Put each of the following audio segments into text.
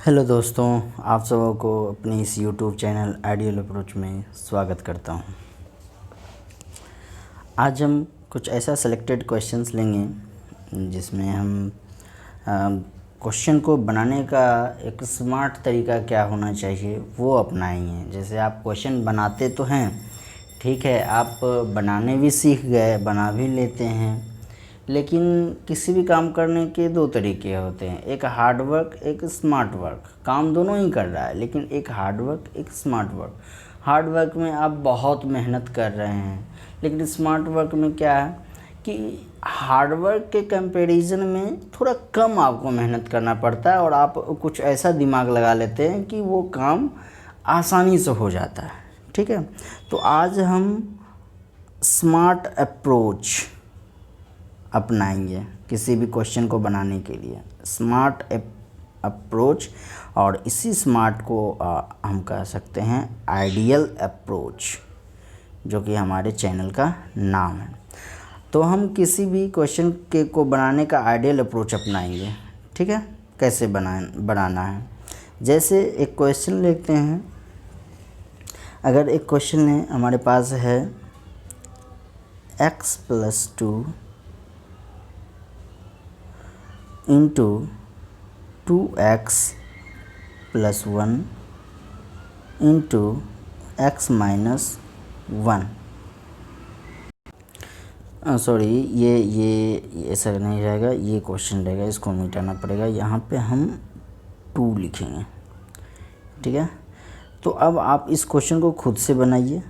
Hello दोस्तों, आप सबों को अपने इस यूट्यूब चैनल आइडियल अप्रोच में स्वागत करता हूं। आज हम कुछ ऐसा सिलेक्टेड क्वेश्चंस लेंगे जिसमें हम क्वेश्चन को बनाने का एक स्मार्ट तरीका क्या होना चाहिए वो अपनाएंगे। जैसे आप क्वेश्चन बनाते तो हैं, ठीक है, आप बनाने भी सीख गए, बना भी लेते हैं, लेकिन किसी भी काम करने के दो तरीके होते हैं, एक हार्ड वर्क, एक स्मार्ट वर्क। काम दोनों ही कर रहा है, लेकिन एक हार्ड वर्क, एक स्मार्ट वर्क। हार्ड वर्क में आप बहुत मेहनत कर रहे हैं, लेकिन स्मार्ट वर्क में क्या है कि हार्ड वर्क के कंपैरिजन में थोड़ा कम आपको मेहनत करना पड़ता है और आप कुछ ऐसा दिमाग लगा लेते हैं कि वो काम आसानी से हो जाता है। ठीक है, तो आज हम स्मार्ट अप्रोच अपनाएंगे किसी भी क्वेश्चन को बनाने के लिए, स्मार्ट अप्रोच। और इसी स्मार्ट को हम कह सकते हैं आइडियल अप्रोच, जो कि हमारे चैनल का नाम है। तो हम किसी भी क्वेश्चन के को बनाने का आइडियल अप्रोच अपनाएंगे। ठीक है, कैसे बनाना है। जैसे एक क्वेश्चन लेते हैं, अगर एक क्वेश्चन है हमारे पास है x+2 into 2x+1 into x-1। Sorry, ये ऐसा नहीं रहेगा, ये क्वेश्चन रहेगा, इसको मिटाना पड़ेगा। यहाँ पे हम 2 लिखेंगे। ठीक है, तो अब आप इस क्वेश्चन को खुद से बनाइए,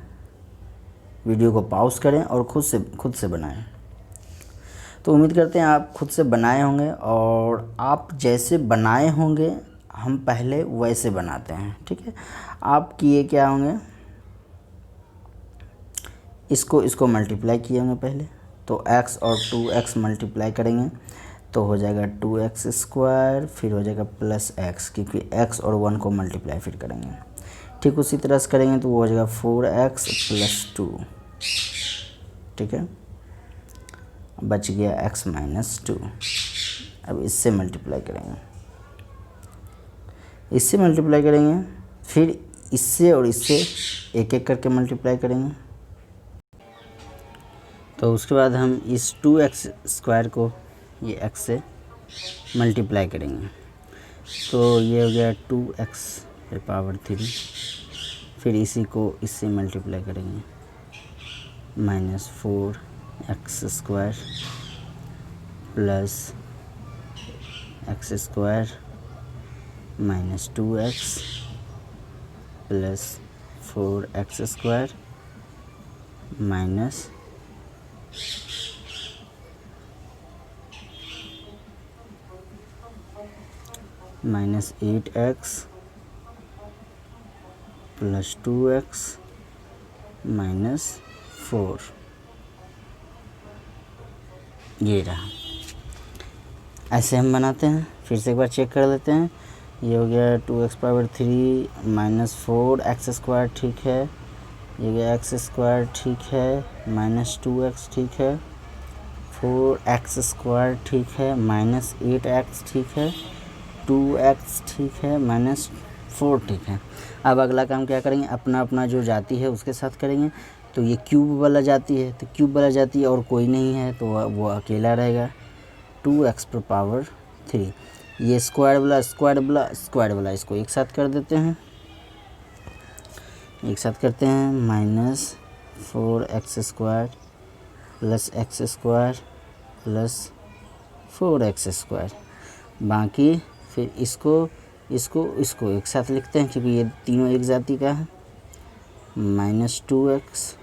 वीडियो को पॉज करें और खुद से बनाएं। तो उम्मीद करते हैं आप खुद से बनाए होंगे, और आप जैसे बनाए होंगे हम पहले वैसे बनाते हैं। ठीक है, आप किए क्या होंगे, इसको मल्टीप्लाई किए होंगे पहले, तो x और 2x मल्टीप्लाई करेंगे तो हो जाएगा 2x², फिर हो जाएगा प्लस x, क्योंकि x और 1 को मल्टीप्लाई फिर करेंगे। ठीक उसी तरह से करेंगे तो वो हो जाएगा 4x+2। ठीक है, बच गया x-2। अब इससे मल्टीप्लाई करेंगे, फिर इससे और इससे एक एक करके मल्टीप्लाई करेंगे। तो उसके बाद हम इस 2x² को ये x से मल्टीप्लाई करेंगे, तो ये हो गया 2x⁻3। फिर इसी को इससे मल्टीप्लाई करेंगे, -4x² plus x² -2x plus 4x² minus -8x plus 2x -4। ये रहा, ऐसे हम बनाते हैं। फिर से एक बार चेक कर लेते हैं। ये हो गया 2x⁻3 -4x², ठीक है। ये गया x², ठीक है, -2x, ठीक है, 4x², ठीक है, -8x, ठीक है, 2x, ठीक है, -4, ठीक है। अब अगला काम क्या करेंगे, अपना जो जाति है उसके साथ करेंगे। तो ये क्यूब वाला जाती है, तो क्यूब वाला जाती और कोई नहीं है तो वो अकेला रहेगा, 2x⁻3। ये स्क्वायर वाला इसको एक साथ कर देते हैं, -4x² plus x² plus 4x²। बाकी फिर इसको एक साथ लिखते हैं, क्योंकि ये तीनों एक जाति का है, -2x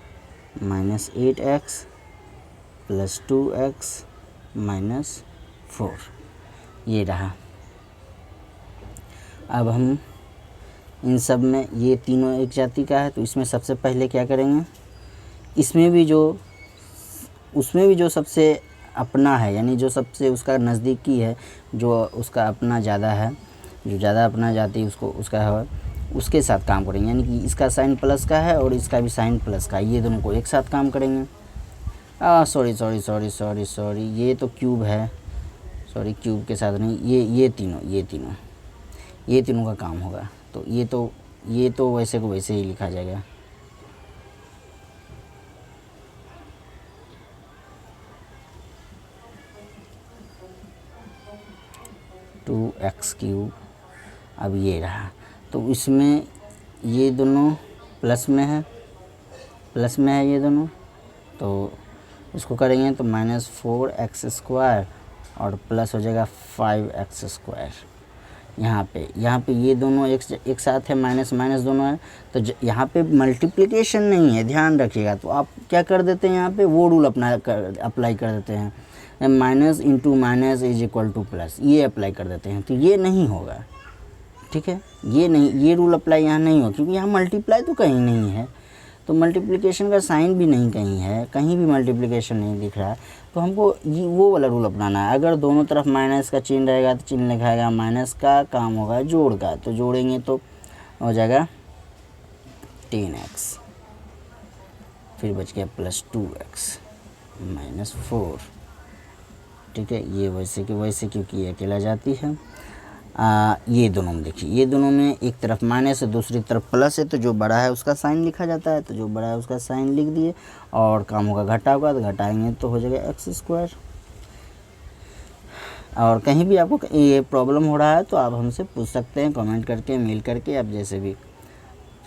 -8x प्लस 2x -4। ये रहा। अब हम इन सब में, ये तीनों एक जाति का है, तो इसमें सबसे पहले क्या करेंगे, उसमें भी जो सबसे अपना है, यानी जो सबसे उसका नज़दीकी है, जो उसका अपना ज़्यादा है, जो ज़्यादा अपना जाति उसका है, उसके साथ काम करेंगे। यानी कि इसका साइन प्लस का है और इसका भी साइन प्लस का है, ये दोनों को एक साथ काम करेंगे। सॉरी, ये तो क्यूब है, सॉरी, क्यूब के साथ नहीं, ये तीनों ये तीनों का काम होगा। तो ये तो वैसे को वैसे ही लिखा जाएगा। 2x³ अब ये रहा, तो इसमें ये दोनों प्लस में है ये दोनों, तो इसको करेंगे तो -4x² और प्लस हो जाएगा 5x²। यहाँ पे ये दोनों एक साथ है, माइनस माइनस दोनों है, तो यहाँ पे मल्टीप्लिकेशन नहीं है, ध्यान रखिएगा। तो आप क्या कर देते हैं, यहाँ पे वो रूल अप्लाई कर देते हैं, minus into minus is equal two plus, ये अप्लाई कर देते हैं। तो ये नहीं होगा, ठीक है, ये रूल अप्लाई यहाँ नहीं होगा, क्योंकि यहाँ मल्टीप्लाई तो कहीं नहीं है, तो मल्टीप्लिकेशन का साइन भी नहीं कहीं है, कहीं भी मल्टीप्लिकेशन नहीं दिख रहा है। तो हमको ये वो वाला रूल अपनाना है। अगर दोनों तरफ माइनस का चिन्ह रहेगा तो चिन्ह लिखाएगा माइनस का, काम होगा जोड़ का, तो जोड़ेंगे तो हो जाएगा 10x, फिर बच गया प्लस 2x -4, ठीक है। ये वैसे कि वैसे, क्योंकि ये अकेला जाती है। ये दोनों में देखिए, ये दोनों में एक तरफ माइनस है, दूसरी तरफ प्लस है, तो जो बड़ा है उसका साइन लिखा जाता है, तो जो बड़ा है उसका साइन लिख दिए, और काम होगा घटा होगा, तो घटाएंगे तो हो जाएगा x²। और कहीं भी आपको ये प्रॉब्लम हो रहा है तो आप हमसे पूछ सकते हैं, कमेंट करके, मेल करके, आप जैसे भी।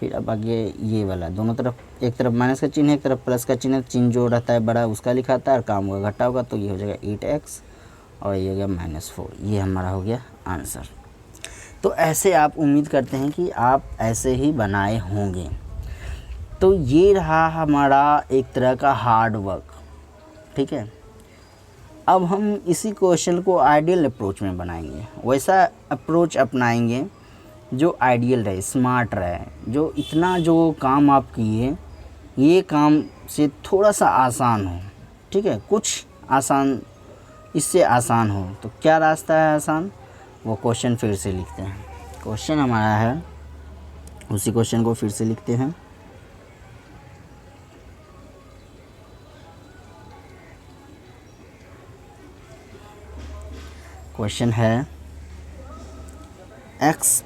फिर अब आगे ये वाला, दोनों तरफ, एक तरफ माइनस का चिन्ह है, एक तरफ प्लस का चिन्ह है, चिन्ह जो रहता है बड़ा उसका लिखाता है, और काम होगा घटा होगा, तो ये हो जाएगा 8x और ये हो गया -4। ये हमारा हो गया आंसर। तो ऐसे आप उम्मीद करते हैं कि आप ऐसे ही बनाए होंगे। तो ये रहा हमारा एक तरह का हार्ड वर्क, ठीक है। अब हम इसी क्वेश्चन को आइडियल अप्रोच में बनाएंगे, वैसा अप्रोच अपनाएंगे जो आइडियल रहे, स्मार्ट रहे, जो इतना जो काम आप किए ये काम से थोड़ा सा आसान हो, ठीक है, कुछ आसान, इससे आसान हो। तो क्या रास्ता है आसान, वो क्वेश्चन फिर से लिखते हैं। क्वेश्चन हमारा है, उसी क्वेश्चन को फिर से लिखते हैं। क्वेश्चन है x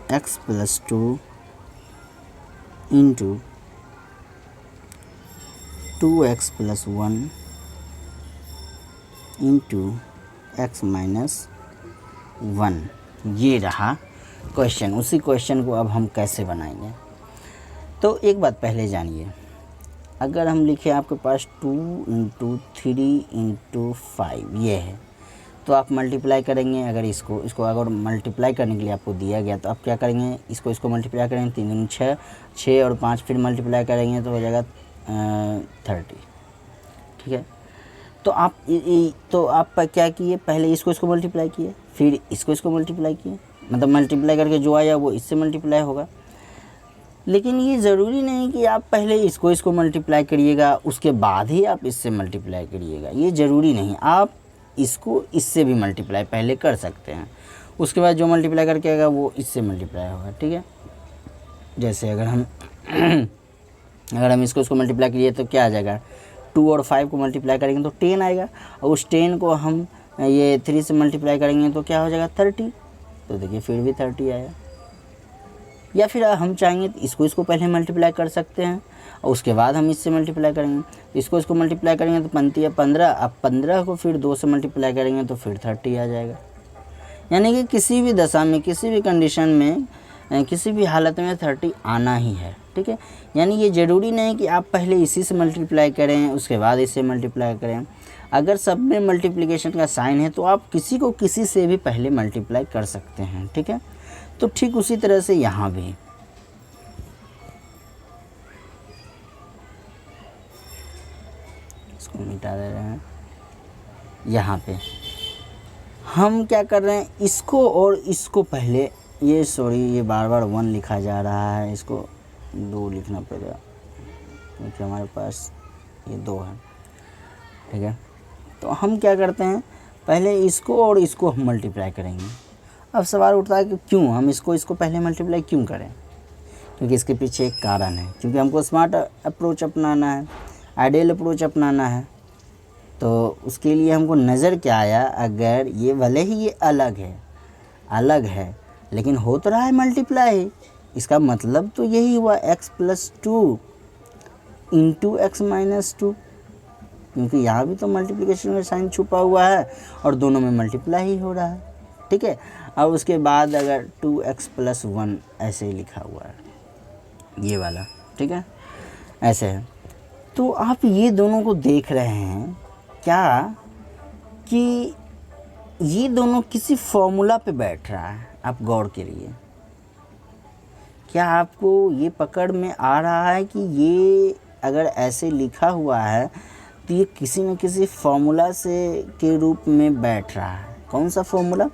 + 2 into 2x + 1 into x - 1। ये रहा क्वेश्चन। उसी क्वेश्चन को अब हम कैसे बनाएंगे, तो एक बात पहले जानिए। अगर हम लिखें आपके पास 2 × 3 × 5 ये है, तो आप मल्टीप्लाई करेंगे। अगर इसको अगर मल्टीप्लाई करने के लिए आपको दिया गया, तो आप क्या करेंगे, इसको मल्टीप्लाई करेंगे, 3 दूनी 6, 6 और 5 फिर मल्टीप्लाई करेंगे तो हो जाएगा 30, ठीक है। तो आप क्या किए, पहले इसको मल्टीप्लाई किए, फिर इसको मल्टीप्लाई किए, मतलब मल्टीप्लाई करके जो आया वो इससे मल्टीप्लाई होगा। लेकिन ये ज़रूरी नहीं कि आप पहले इसको मल्टीप्लाई करिएगा, उसके बाद ही आप इससे मल्टीप्लाई करिएगा, ये ज़रूरी नहीं। आप इसको इससे भी मल्टीप्लाई पहले कर सकते हैं, उसके बाद जो मल्टीप्लाई करके आएगा वो इससे मल्टीप्लाई होगा, ठीक है। जैसे अगर हम इसको मल्टीप्लाई करिए तो क्या आ जाएगा, 2 और 5 को मल्टीप्लाई करेंगे तो 10 आएगा, और उस 10 को हम ये 3 से मल्टीप्लाई करेंगे तो क्या हो जाएगा 30, तो देखिए फिर भी 30 आया। या फिर हम चाहेंगे तो इसको पहले मल्टीप्लाई कर सकते हैं और उसके बाद हम इससे मल्टीप्लाई करेंगे। इसको मल्टीप्लाई करेंगे तो बनती है 15, अब 15 को फिर 2 से मल्टीप्लाई करेंगे तो फिर 30 आ जाएगा। यानी कि किसी भी दशा में, किसी भी कंडीशन में, किसी भी हालत में 30 आना ही है, ठीक है। यानी ये ज़रूरी नहीं कि आप पहले इसी से मल्टीप्लाई करें उसके बाद इससे मल्टीप्लाई करें। अगर सब में मल्टीप्लिकेशन का साइन है तो आप किसी को किसी से भी पहले मल्टीप्लाई कर सकते हैं, ठीक है। तो ठीक उसी तरह से यहाँ भी इसको मिटा दे रहे हैं। यहाँ पे हम क्या कर रहे हैं, इसको और इसको पहले, ये बार बार 1 लिखा जा रहा है, इसको 2 लिखना पड़ेगा क्योंकि हमारे पास ये 2 है, ठीक है। तो हम क्या करते हैं, पहले इसको और इसको हम मल्टीप्लाई करेंगे। अब सवाल उठता है कि क्यों हम इसको पहले मल्टीप्लाई क्यों करें, क्योंकि इसके पीछे एक कारण है, क्योंकि हमको स्मार्ट अप्रोच अपनाना है, आइडियल अप्रोच अपनाना है। तो उसके लिए हमको नज़र क्या आया, अगर ये भले ही ये अलग है अलग है, लेकिन हो तो रहा है मल्टीप्लाई। इसका मतलब तो यही हुआ x+2 इंटू x-2, क्योंकि यहाँ भी तो मल्टीप्लिकेशन में साइन छुपा हुआ है और दोनों में मल्टीप्लाई ही हो रहा है। ठीक है, अब उसके बाद अगर 2x+1 ऐसे ही लिखा हुआ है ये वाला, ठीक है, ऐसे है, तो आप ये दोनों को देख रहे हैं क्या कि ये दोनों किसी फॉर्मूला पे बैठ रहा है। आप गौर करिए, क्या आपको ये पकड़ में आ रहा है कि ये अगर ऐसे लिखा हुआ है तो ये किसी न किसी फॉर्मूला से के रूप में बैठ रहा है। कौन सा फॉर्मूला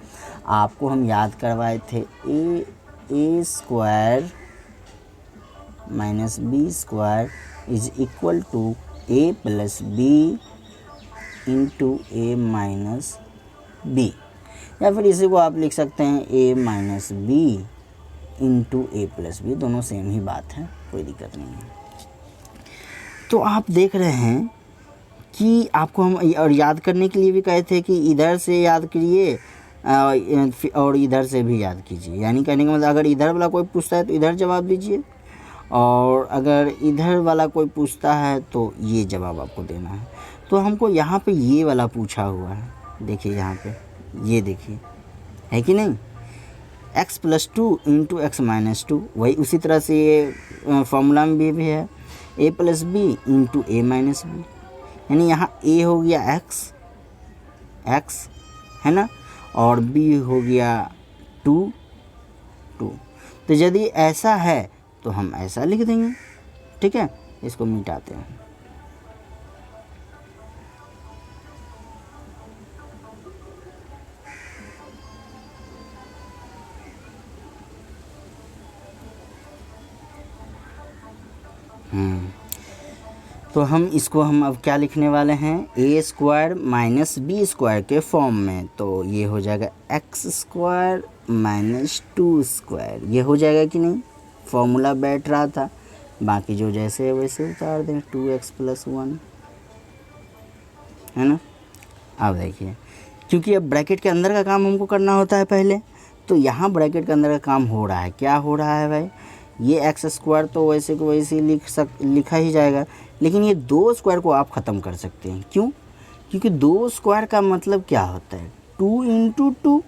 आपको हम याद करवाए थे, A square minus B square is equal to A plus B into A minus B, या फिर इसी को आप लिख सकते हैं A minus B into A plus B, दोनों सेम ही बात है, कोई दिक्कत नहीं है। तो आप देख रहे हैं कि आपको हम और याद करने के लिए भी कहे थे कि इधर से याद करिए और इधर से भी याद कीजिए। यानी कहने का मतलब अगर इधर वाला कोई पूछता है तो इधर जवाब दीजिए, और अगर इधर वाला कोई पूछता है तो ये जवाब आपको देना है। तो हमको यहाँ पे ये वाला पूछा हुआ है, देखिए यहाँ पे ये देखिए, है कि नहीं, x+2 इंटू x-2, वही उसी तरह से ये फॉर्मूला में भी है a plus B into A minus B, यानी यहाँ a हो गया x है ना, और b हो गया 2। तो यदि ऐसा है तो हम ऐसा लिख देंगे। ठीक है, इसको मिटाते हैं। तो हम इसको हम अब क्या लिखने वाले हैं, ए स्क्वायर माइनस बी स्क्वायर के फॉर्म में। तो ये हो जाएगा एक्स स्क्वायर माइनस 2 स्क्वायर, ये हो जाएगा कि नहीं, फॉर्मूला बैठ रहा था, बाकी जो जैसे है वैसे उतार दें, 2x+1 है ना। अब देखिए, क्योंकि अब ब्रैकेट के अंदर का काम हमको करना होता है पहले, तो यहाँ ब्रैकेट के अंदर का काम हो रहा है। क्या हो रहा है भाई, ये एक्स स्क्वायर तो वैसे को वैसे लिखा ही जाएगा, लेकिन ये 2 स्क्वायर को आप ख़त्म कर सकते हैं। क्यों, क्योंकि 2 स्क्वायर का मतलब क्या होता है, 2 इंटू 2,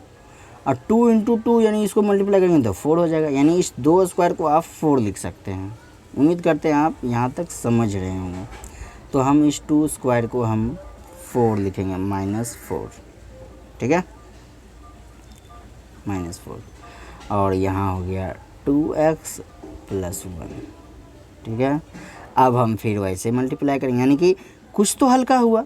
और 2 इंटू 2 यानी इसको मल्टीप्लाई करेंगे तो 4 हो जाएगा, यानी इस 2 स्क्वायर को आप 4 लिख सकते हैं। उम्मीद करते हैं आप यहाँ तक समझ रहे होंगे। तो हम इस 2 स्क्वायर को हम 4 लिखेंगे, -4, ठीक है, -4, और यहाँ हो गया 2x+1, ठीक है। अब हम फिर वैसे मल्टीप्लाई करेंगे, यानी कि कुछ तो हल्का हुआ,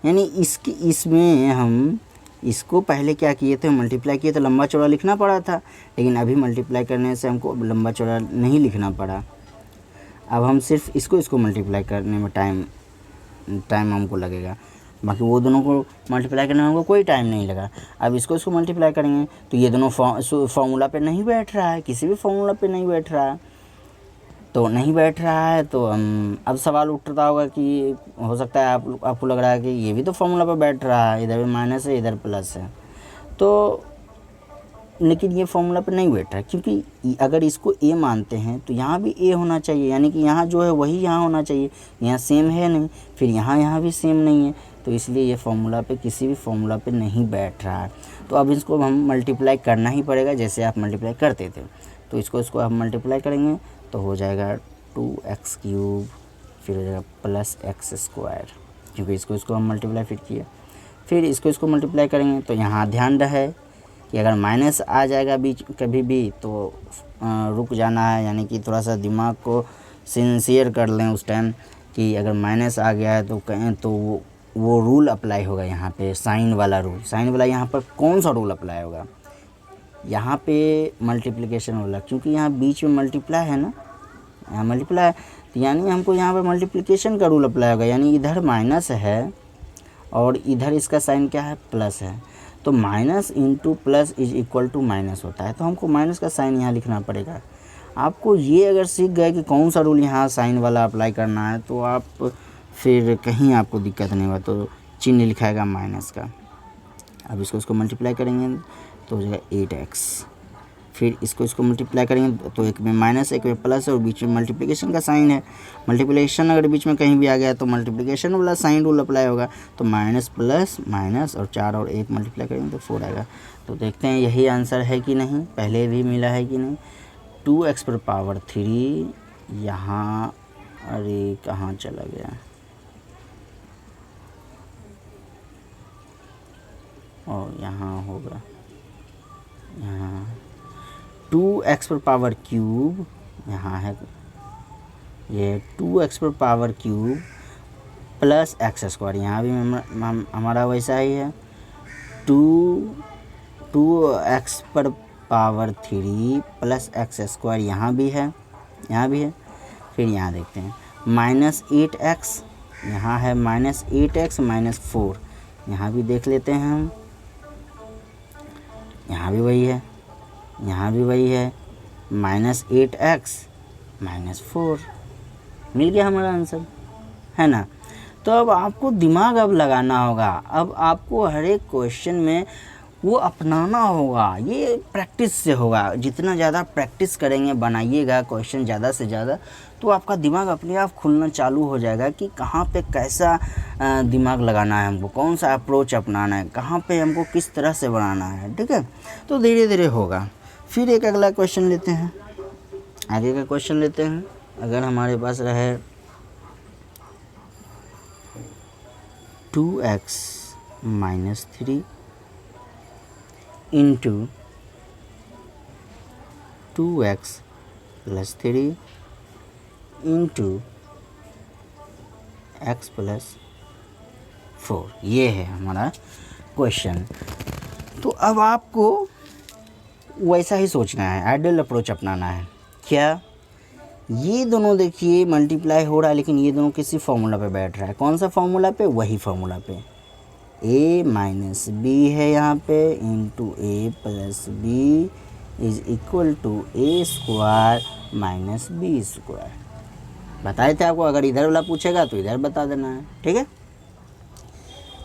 यानी इसमें हम इसको पहले क्या किए थे, मल्टीप्लाई किए तो लंबा चौड़ा लिखना पड़ा था, लेकिन अभी मल्टीप्लाई करने से हमको लंबा चौड़ा नहीं लिखना पड़ा। अब हम सिर्फ इसको मल्टीप्लाई करने में टाइम हमको लगेगा, बाकी वो दोनों को मल्टीप्लाई करने में हमको कोई टाइम नहीं लगा। अब इसको मल्टीप्लाई करेंगे तो ये दोनों फॉर्मूला पे नहीं बैठ रहा है, किसी भी फॉर्मूला पे नहीं बैठ रहा है, तो नहीं बैठ रहा है। तो अब सवाल उठता होगा कि हो सकता है आपको लग रहा है कि ये भी तो फॉर्मूला पे बैठ रहा है, इधर भी माइनस है इधर प्लस है, तो लेकिन ये फॉर्मूला पे नहीं बैठ रहा है, क्योंकि अगर इसको ए मानते हैं तो यहाँ भी ए होना चाहिए, यानी कि यहाँ जो है वही यहाँ होना चाहिए, यहाँ सेम है नहीं, फिर यहाँ भी सेम नहीं है, तो इसलिए ये फॉर्मूला पे किसी भी फॉर्मूला पे नहीं बैठ रहा है। तो अब इसको हम मल्टीप्लाई करना ही पड़ेगा, जैसे आप मल्टीप्लाई करते थे। तो इसको हम मल्टीप्लाई करेंगे तो हो जाएगा 2x3, फिर हो जाएगा +x², क्योंकि इसको हम मल्टीप्लाई फिर किए, फिर इसको मल्टीप्लाई करेंगे। तो यहाँ ध्यान रहे कि अगर माइनस आ जाएगा बीच कभी भी तो रुक जाना है, यानी कि थोड़ा सा दिमाग को सिंसियर कर लें उस टाइम कि अगर माइनस आ गया है तो कहें तो वो रूल अप्लाई होगा यहाँ पे, साइन वाला रूल। साइन वाला यहाँ पर कौन सा रूल अप्लाई होगा, यहाँ पे मल्टीप्लिकेशन वाला, क्योंकि यहाँ बीच में मल्टीप्लाई है ना, यहाँ मल्टीप्लाई है, तो यानी हमको यहाँ पर मल्टीप्लिकेशन का रूल अप्लाई होगा, यानी इधर माइनस है और इधर इसका साइन क्या है, प्लस है, तो minus into plus is equal to minus होता है, तो हमको माइनस का साइन यहाँ लिखना पड़ेगा। आपको ये अगर सीख गए कि कौन सा रूल यहाँ साइन वाला अप्लाई करना है, तो आप फिर कहीं आपको दिक्कत नहीं होगा, तो चिन्ह लिखाएगा माइनस का। अब इसको मल्टीप्लाई करेंगे तो हो जाएगा 8x। फिर इसको मल्टीप्लाई करेंगे तो एक में माइनस एक में प्लस है और बीच में मल्टीप्लिकेशन का साइन है। मल्टीप्लिकेशन अगर बीच में कहीं भी आ गया तो मल्टीप्लिकेशन वाला साइन रूल अप्लाई होगा। तो माइनस प्लस माइनस और 4 और 1 मल्टीप्लाई करेंगे तो 4 आएगा। तो देखते हैं यही आंसर है कि नहीं, पहले भी मिला है कि नहीं। 2x पर पावर 3 यहाँ, अरे कहाँ चला गया, और यहाँ होगा यहाँ 2x पर पावर क्यूब, यहाँ है ये 2x पर power cube plus x square, यहाँ भी हमारा वैसा ही है। 2x पर पावर 3 प्लस एक्स स्क्वायर, यहाँ भी है, यहाँ भी है। फिर यहाँ देखते हैं -8x, यहाँ है -8x -4, यहाँ भी देख लेते हैं हम, यहाँ भी वही है, यहाँ भी वही है, -8x -4, मिल गया हमारा आंसर, है ना। तो अब आपको दिमाग अब लगाना होगा, अब आपको हर एक क्वेश्चन में वो अपनाना होगा, ये प्रैक्टिस से होगा। जितना ज़्यादा प्रैक्टिस करेंगे, बनाइएगा क्वेश्चन ज़्यादा से ज़्यादा, तो आपका दिमाग अपने आप खुलना चालू हो जाएगा कि कहाँ पे कैसा दिमाग लगाना है हमको, कौन सा अप्रोच अपनाना है, कहाँ पे हमको किस तरह से बनाना है, ठीक है। तो धीरे धीरे होगा। फिर एक अगला क्वेश्चन लेते हैं, आगे का क्वेश्चन लेते हैं। अगर हमारे पास रहे 2x - 3 into 2x + 3 into x + 4, ये है हमारा क्वेश्चन। तो अब आपको वैसा ही सोचना है, आइडियल अप्रोच अपनाना है। क्या ये दोनों देखिए मल्टीप्लाई हो रहा है, लेकिन ये दोनों किसी फॉर्मूला पे बैठ रहा है। कौन सा फॉर्मूला पे? वही फॉर्मूला पे, a - b है यहाँ पे, into a + b is equal to a² - b²। बताए थे आपको, अगर इधर वाला पूछेगा तो इधर बता देना है, ठीक है।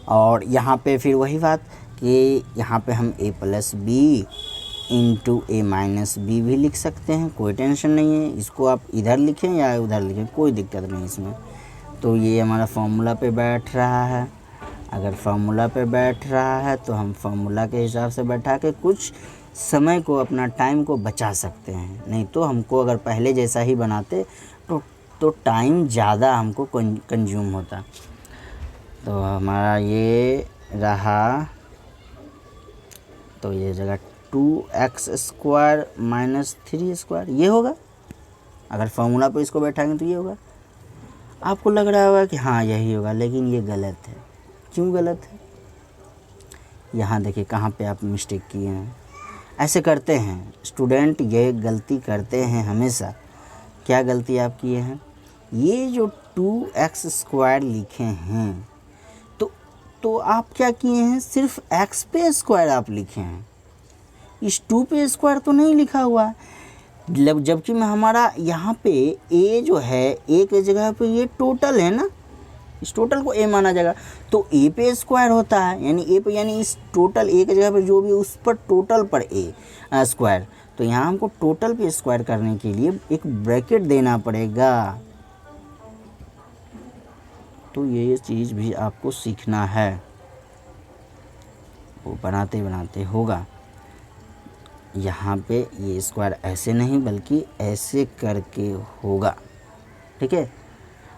और यहाँ पे फिर वही बात कि यहाँ पे हम a + b into a - b भी लिख सकते हैं, कोई टेंशन नहीं है। इसको आप इधर लिखें या उधर लिखें, कोई दिक्कत नहीं इसमें। तो ये हमारा फॉर्मूला पे बैठ रहा है। अगर फार्मूला पे बैठ रहा है तो हम फार्मूला के हिसाब से बैठा के कुछ समय को, अपना टाइम को बचा सकते हैं। नहीं तो हमको अगर पहले जैसा ही बनाते तो टाइम ज़्यादा हमको कंज्यूम होता। तो हमारा ये रहा, तो ये जगह 2x² - 3² ये होगा। अगर फार्मूला पे इसको बैठाएंगे तो ये होगा। आपको लग रहा होगा कि हाँ यही होगा, लेकिन ये गलत है। क्यों गलत है? यहाँ देखिए कहाँ पे आप मिस्टेक किए हैं। ऐसे करते हैं स्टूडेंट, ये गलती करते हैं हमेशा। क्या गलती आप किए हैं? ये जो 2x² लिखे हैं तो आप क्या किए हैं, सिर्फ x पे स्क्वायर आप लिखे हैं, इस 2 पे स्क्वायर तो नहीं लिखा हुआ है। जबकि मैं हमारा यहाँ पे a जो है, a के जगह पे ये टोटल है ना, इस टोटल को a माना जाएगा। तो a पे स्क्वायर होता है, यानी a पे, यानी इस टोटल a के जगह पे जो भी उस पर टोटल पर a स्क्वायर। तो यहाँ हमको टोटल पे स्क्वायर करने के लिए एक ब्रैकेट देना पड़ेगा। तो ये चीज़ भी आपको सीखना है, वो बनाते बनाते होगा। यहाँ पे ये स्क्वायर ऐसे नहीं बल्कि ऐसे करके होगा, ठीक है।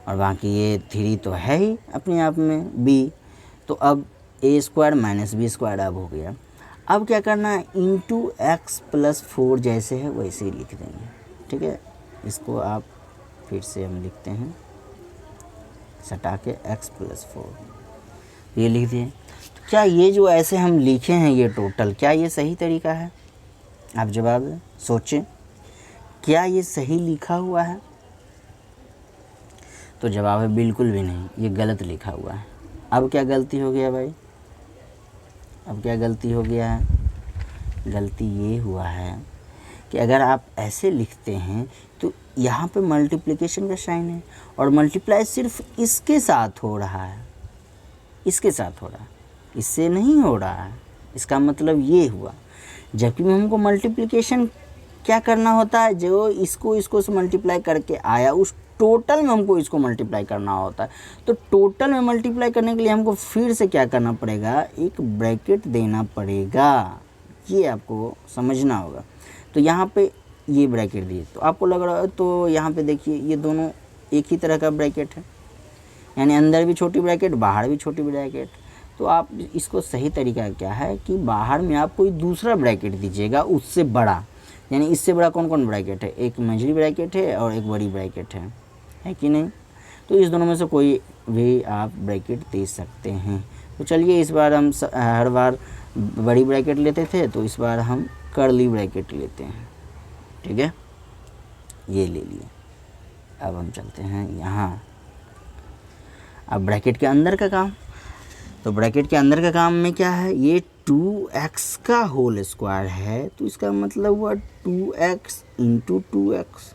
और बाकी ये 3 तो है ही अपने आप में, b, तो अब a² - b² अब हो गया। अब क्या करना है, इंटू x + 4 जैसे है वैसे ही लिख देंगे, ठीक है। इसको आप फिर से हम लिखते हैं, सटा के x + 4 ये लिख दिए। तो क्या ये जो ऐसे हम लिखे हैं ये टोटल, क्या ये सही तरीका है? आप जवाब दें, सोचें, क्या ये सही लिखा हुआ है? तो जवाब है बिल्कुल भी नहीं, ये गलत लिखा हुआ है। अब क्या गलती हो गया भाई? अब क्या गलती हो गया है? गलती ये हुआ है कि अगर आप ऐसे लिखते हैं तो यहाँ पे मल्टीप्लिकेशन का साइन है, और मल्टीप्लाई सिर्फ इसके साथ हो रहा है, इसके साथ हो रहा है, इससे नहीं हो रहा है। इसका मतलब ये हुआ जबकि हमको मल्टीप्लिकेशन क्या करना होता है, जो इसको से मल्टीप्लाई करके आया उस टोटल में हमको इसको मल्टीप्लाई करना होता है। तो टोटल में मल्टीप्लाई करने के लिए हमको फिर से क्या करना पड़ेगा, एक ब्रैकेट देना पड़ेगा, ये आपको समझना होगा। तो यहाँ पे ये ब्रैकेट दिए तो आपको लग रहा है, तो यहाँ पे देखिए ये दोनों एक ही तरह का ब्रैकेट है, यानी अंदर भी छोटी ब्रैकेट बाहर भी छोटी ब्रैकेट। तो आप इसको सही तरीका क्या है कि बाहर में आप कोई दूसरा ब्रैकेट दीजिएगा उससे बड़ा, यानी इससे बड़ा कौन कौन ब्रैकेट है, एक मझली ब्रैकेट है और एक बड़ी ब्रैकेट है कि नहीं। तो इस दोनों में से कोई भी आप ब्रैकेट दे सकते हैं। तो चलिए इस बार हम हर बार बड़ी ब्रैकेट लेते थे, तो इस बार हम कर्ली ब्रैकेट लेते हैं, ठीक है, ये ले लिए। अब हम चलते हैं यहाँ, अब ब्रैकेट के अंदर का काम। तो ब्रैकेट के अंदर का काम में क्या है, ये 2x का होल स्क्वायर है, तो इसका मतलब हुआ 2x इंटू 2x।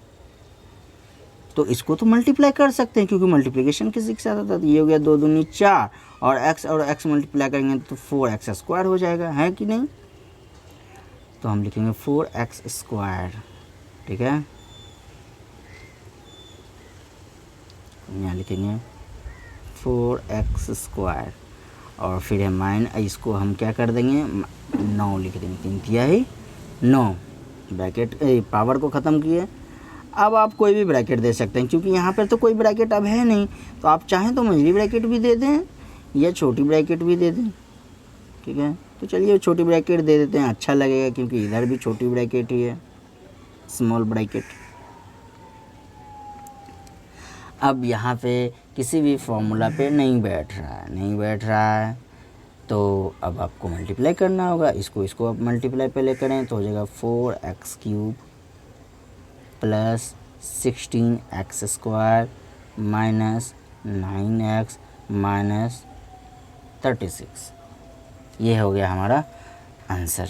तो इसको तो मल्टीप्लाई कर सकते हैं क्योंकि मल्टीप्लिकेशन किसी के साथ होता है। तो ये हो गया 2 दूनी 4 और x मल्टीप्लाई करेंगे तो 4x स्क्वायर हो जाएगा, है कि नहीं। तो हम लिखेंगे 4x स्क्वायर, ठीक है, यहाँ लिखेंगे 4x स्क्वायर और फिर है माइन, इसको हम क्या कर देंगे 9 लिख देंगे, 3 तिहाई 9, ब्रैकेट पावर को ख़त्म किए। अब आप कोई भी ब्रैकेट दे सकते हैं क्योंकि यहाँ पर तो कोई ब्रैकेट अब है नहीं, तो आप चाहें तो मझली ब्रैकेट भी दे दें या छोटी ब्रैकेट भी दे दें, ठीक है। तो चलिए छोटी ब्रैकेट दे देते हैं, अच्छा लगेगा क्योंकि इधर भी छोटी ब्रैकेट ही है, स्मॉल ब्रैकेट। अब यहाँ पे किसी भी फॉर्मूला पे नहीं बैठ रहा है, तो अब आपको मल्टीप्लाई करना होगा। इसको आप मल्टीप्लाई पहले करें तो हो जाएगा 4x cube plus 16x square minus 9x minus 36, ये हो गया हमारा आंसर,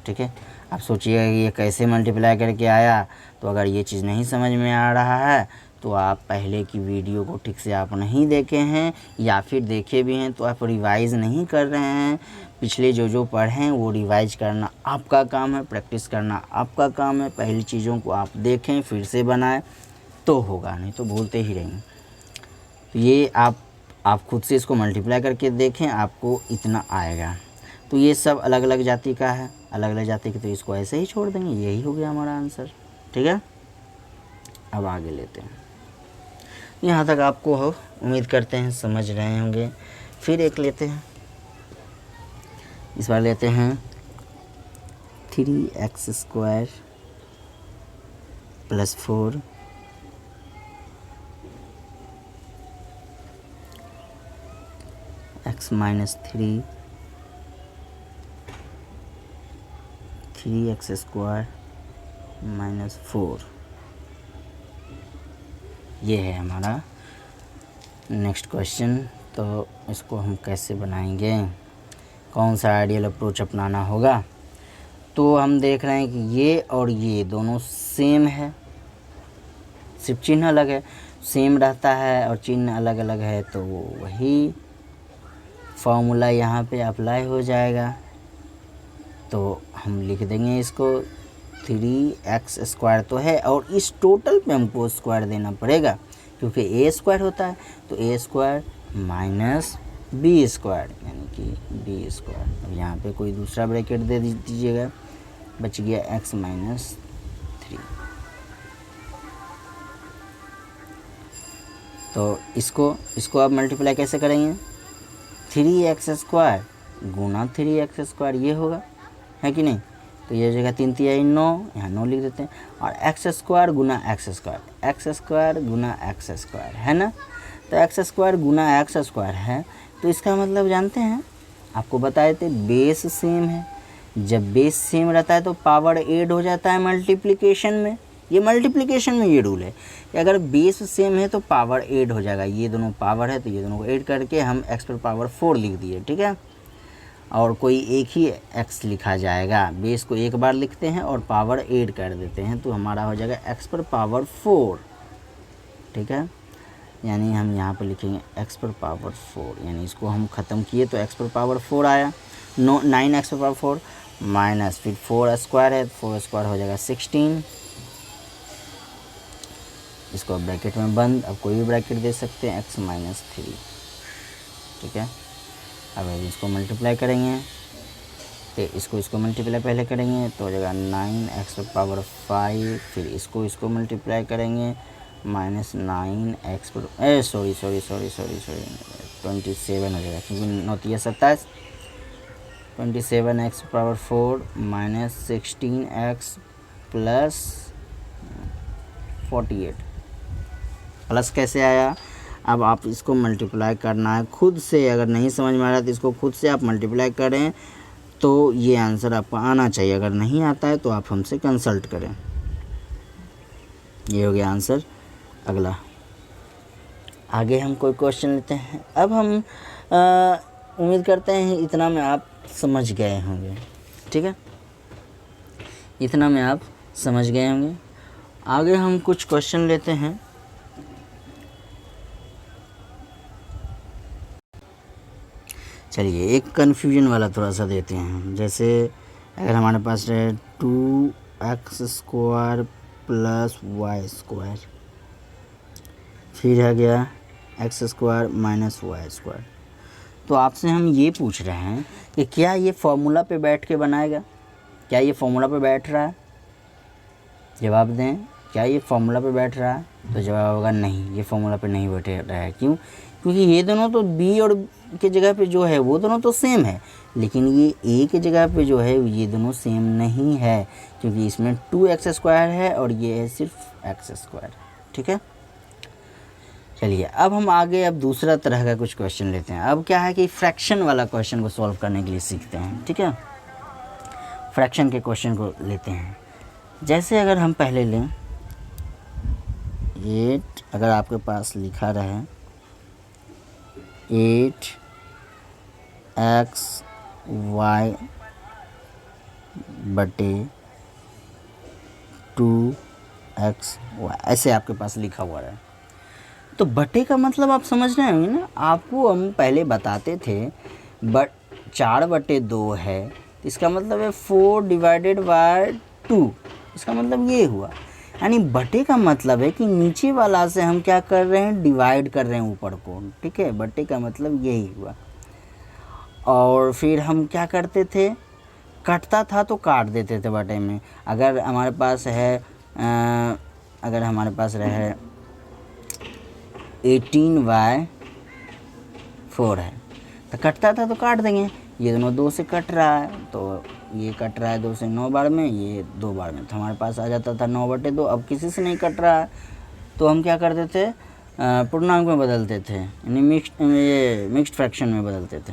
ठीक है। आप सोचिएगा कि ये कैसे मल्टीप्लाई करके आया। तो अगर ये चीज़ नहीं समझ में आ रहा है तो आप पहले की वीडियो को ठीक से आप नहीं देखे हैं या फिर देखे भी हैं तो आप रिवाइज़ नहीं कर रहे हैं। पिछले जो पढ़े हैं वो रिवाइज करना आपका काम है, प्रैक्टिस करना आपका काम है। पहली चीज़ों को आप देखें फिर से बनाएं तो होगा, नहीं तो भूलते ही रहेंगे। तो ये आप खुद से इसको मल्टीप्लाई करके देखें, आपको इतना आएगा। तो ये सब अलग अलग जाति का है, अलग अलग जाति के, तो इसको ऐसे ही छोड़ देंगे। यही हो गया हमारा आंसर, ठीक है। अब आगे लेते हैं, यहाँ तक आपको हो उम्मीद करते हैं समझ रहे होंगे। फिर एक लेते हैं, इस बार लेते हैं 3x square plus 4 x minus 3x square minus 4, ये है हमारा नेक्स्ट क्वेश्चन। तो इसको हम कैसे बनाएंगे, कौन सा आइडियल अप्रोच अपनाना होगा। तो हम देख रहे हैं कि ये और ये दोनों सेम है, सिर्फ चिन्ह अलग है। सेम रहता है और चिन्ह अलग अलग है तो वही फॉर्मूला यहाँ पे अप्लाई हो जाएगा। तो हम लिख देंगे इसको 3x स्क्वायर तो है और इस टोटल पे हमको स्क्वायर देना पड़ेगा क्योंकि a स्क्वायर होता है। तो a square minus b square यानी कि b स्क्वायर। अब यहाँ पे कोई दूसरा ब्रैकेट दे दीजिएगा, बच गया x माइनस 3। तो इसको आप मल्टीप्लाई कैसे करेंगे, 3x स्क्वायर गुना 3x स्क्वायर, ये होगा, है कि नहीं। तो ये जगह 3 तिहाई 9, यहाँ 9 लिख देते हैं, और x स्क्वायर गुना x स्क्वायर गुना x स्क्वायर, है ना। तो x स्क्वायर गुना x स्क्वायर है, तो इसका मतलब जानते हैं, आपको बताए थे बेस सेम है। जब बेस सेम रहता है तो पावर ऐड हो जाता है मल्टीप्लिकेशन में। ये मल्टीप्लिकेशन में ये रूल है कि अगर बेस सेम है तो पावर ऐड हो जाएगा। ये दोनों पावर है तो ये दोनों को ऐड करके हम x पर पावर 4 लिख दिए, ठीक है। और कोई एक ही x लिखा जाएगा, बेस को एक बार लिखते हैं और पावर ऐड कर देते हैं तो हमारा हो जाएगा x पर पावर 4, ठीक है। यानी हम यहाँ पर लिखेंगे x पर पावर 4, यानी इसको हम ख़त्म किए तो x पर पावर 4 आया, 9x पर पावर 4 माइनस फिर 4 स्क्वायर है, 4 स्क्वायर हो जाएगा 16, इसको ब्रैकेट में बंद, अब कोई भी ब्रैकेट दे सकते हैं, x माइनस 3, ठीक है। अब इसको मल्टीप्लाई करेंगे तो इसको मल्टीप्लाई पहले करेंगे तो हो जाएगा 9x⁵, फिर इसको मल्टीप्लाई करेंगे माइनस 9x सॉरी 27 हो जाएगा, क्योंकि 9 × 27, 27x⁴ minus 16x plus 48 plus कैसे आया। अब आप इसको मल्टीप्लाई करना है खुद से, अगर नहीं समझ में आ रहा तो इसको खुद से आप मल्टीप्लाई करें तो ये आंसर आपको आना चाहिए, अगर नहीं आता है तो आप हमसे कंसल्ट करें। ये हो गया आंसर। अगला आगे हम कोई क्वेश्चन लेते हैं। अब हम उम्मीद करते हैं इतना में आप समझ गए होंगे, ठीक है, इतना में आप समझ गए होंगे। आगे हम कुछ क्वेश्चन लेते हैं। चलिए एक कन्फ्यूजन वाला थोड़ा सा देते हैं। जैसे अगर हमारे पास है 2x² प्लस y², फिर है गया x² माइनस y², तो आपसे हम ये पूछ रहे हैं कि क्या ये फॉर्मूला पे बैठ के बनाएगा, क्या ये फॉर्मूला पे बैठ रहा है। जवाब दें, क्या ये फॉर्मूला पे बैठ रहा है, तो जवाब होगा नहीं, ये फॉर्मूला पे नहीं बैठ रहा है। क्यों? क्योंकि ये दोनों तो b और के जगह पे जो है वो दोनों तो सेम है, लेकिन ये a के जगह पे जो है ये दोनों सेम नहीं है, क्योंकि इसमें 2x² है और ये है सिर्फ x², ठीक है। चलिए अब हम आगे अब दूसरा तरह का कुछ क्वेश्चन लेते हैं। अब क्या है कि फ्रैक्शन वाला क्वेश्चन को सॉल्व करने के लिए सीखते हैं, ठीक है। फ्रैक्शन के क्वेश्चन को लेते हैं। जैसे अगर हम पहले लें 8, अगर आपके पास लिखा रहे 8x/2xy, ऐसे आपके पास लिखा हुआ है, तो बटे का मतलब आप समझ रहे होंगे ना। आपको हम पहले बताते थे 4/2 है, इसका मतलब है 4/2, इसका मतलब ये हुआ। यानी बटे का मतलब है कि नीचे वाला से हम क्या कर रहे हैं, डिवाइड कर रहे हैं ऊपर को, ठीक है। बटे का मतलब यही हुआ। और फिर हम क्या करते थे, कटता था तो काट देते थे बटे में। अगर हमारे पास है रहे 18/4 है तो कटता था तो काट देंगे। ये दोनों 2 से कट रहा है, तो ये कट रहा है 2 से 9 बार में, ये 2 बार में, तो हमारे पास आ जाता था 9/2। अब किसी से नहीं कट रहा है तो हम क्या करते थे, पूर्णांक में बदलते थे, यानी मिक्स्ड फ्रैक्शन में बदलते थे।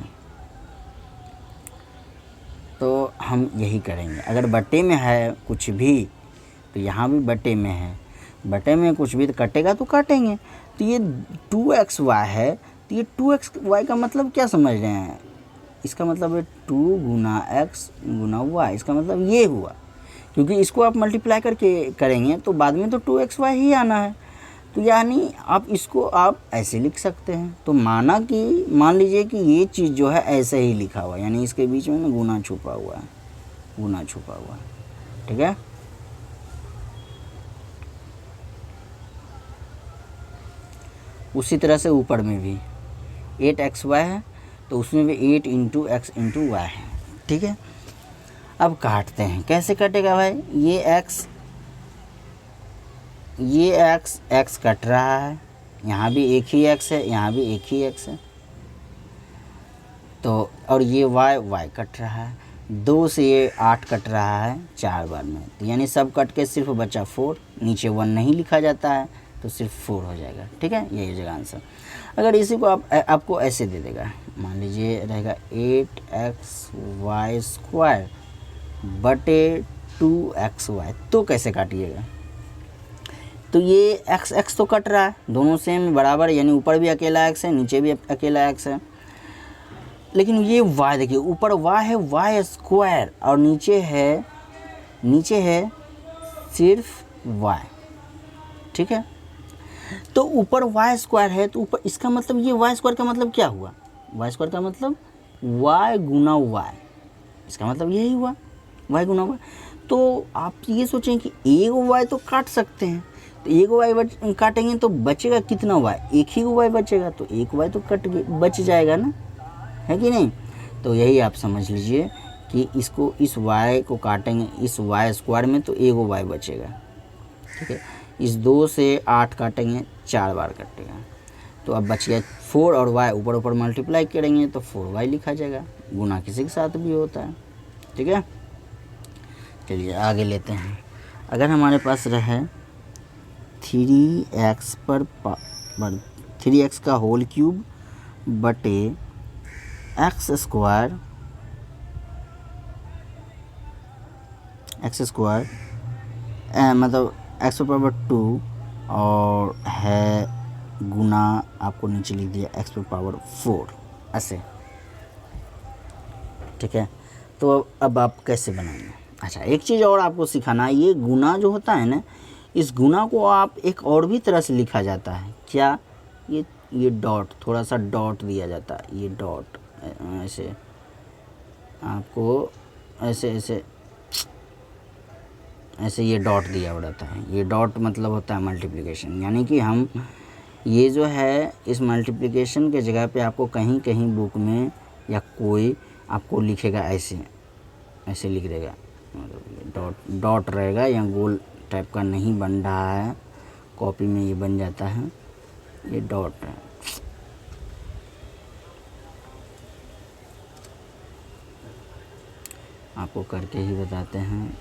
तो हम यही करेंगे। अगर बटे में है कुछ भी तो यहाँ भी बटे में है, बटे में कुछ भी तो कटेगा तो काटेंगे। तो ये 2xy है, तो ये 2xy का मतलब क्या समझ रहे हैं, इसका मतलब है 2 × x × y, इसका मतलब ये हुआ। क्योंकि इसको आप मल्टीप्लाई करके करेंगे तो बाद में तो 2xy ही आना है, तो यानी आप इसको आप ऐसे लिख सकते हैं। तो मान लीजिए कि ये चीज़ जो है ऐसे ही लिखा हुआ है, यानी इसके बीच में ना गुना छुपा हुआ है, ठीक है। उसी तरह से ऊपर में भी 8xy है, तो उसमें भी 8 × x × y है, ठीक है। अब काटते हैं, कैसे कटेगा भाई, ये x कट रहा है, यहाँ भी एक ही x है, यहाँ भी एक ही x है, तो और ये y कट रहा है, 2 से ये 8 कट रहा है 4 बार में, तो यानी सब कट के सिर्फ बचा 4, नीचे 1 नहीं लिखा जाता है तो सिर्फ 4 हो जाएगा, ठीक है। यही हो जाएगा आंसर। अगर इसी को आपको ऐसे दे देगा, मान लीजिए रहेगा 8xy² बटे 2xy, तो कैसे काटिएगा, तो ये x तो कट रहा है, दोनों सेम बराबर, यानी ऊपर भी अकेला x है, नीचे भी अकेला x है। लेकिन ये y देखिए, ऊपर y है y² और नीचे है सिर्फ y, ठीक है। तो ऊपर y² है, तो ऊपर इसका मतलब ये y² का मतलब क्या हुआ, y² का मतलब y × y, इसका मतलब यही हुआ, वाई गुना वाई। तो आप ये सोचें कि एक वाई तो काट सकते हैं, तो एक वाई काटेंगे तो बचेगा कितना वाई, एक ही वाई बचेगा, तो एक वाई तो बच जाएगा ना, है कि नहीं। तो यही आप समझ लीजिए कि इसको, इस वाई को काटेंगे इस वाई स्क्वायर में तो एक वाई बचेगा, ठीक है। इस 2 से 8 काटेंगे 4 बार कटेगा, तो अब बच गया 4 और वाई ऊपर ऊपर मल्टीप्लाई करेंगे तो 4y लिखा जाएगा। गुना किसी के साथ भी होता है, ठीक है। चलिए आगे लेते हैं। अगर हमारे पास रहे 3x पर 3x का होल क्यूब बटे एक्स स्क्वायर मतलब x पर पावर 2 और है गुना, आपको नीचे लिख दिया x पर पावर 4 ऐसे, ठीक है। तो अब आप कैसे बनाएंगे। अच्छा, एक चीज़ और आपको सिखाना है, ये गुना जो होता है ना, इस गुना को आप एक और भी तरह से लिखा जाता है। क्या, ये डॉट, थोड़ा सा डॉट दिया जाता है, ये डॉट ऐसे आपको ऐसे ये डॉट दिया रहता है। ये डॉट मतलब होता है मल्टीप्लिकेशन, यानी कि हम ये जो है इस मल्टीप्लिकेशन के जगह पे आपको कहीं कहीं बुक में या कोई आपको लिखेगा ऐसे लिख देगा, डॉट रहेगा, या गोल टाइप का नहीं बन रहा है, कॉपी में ये बन जाता है, ये डॉट है। आपको करके ही बताते हैं,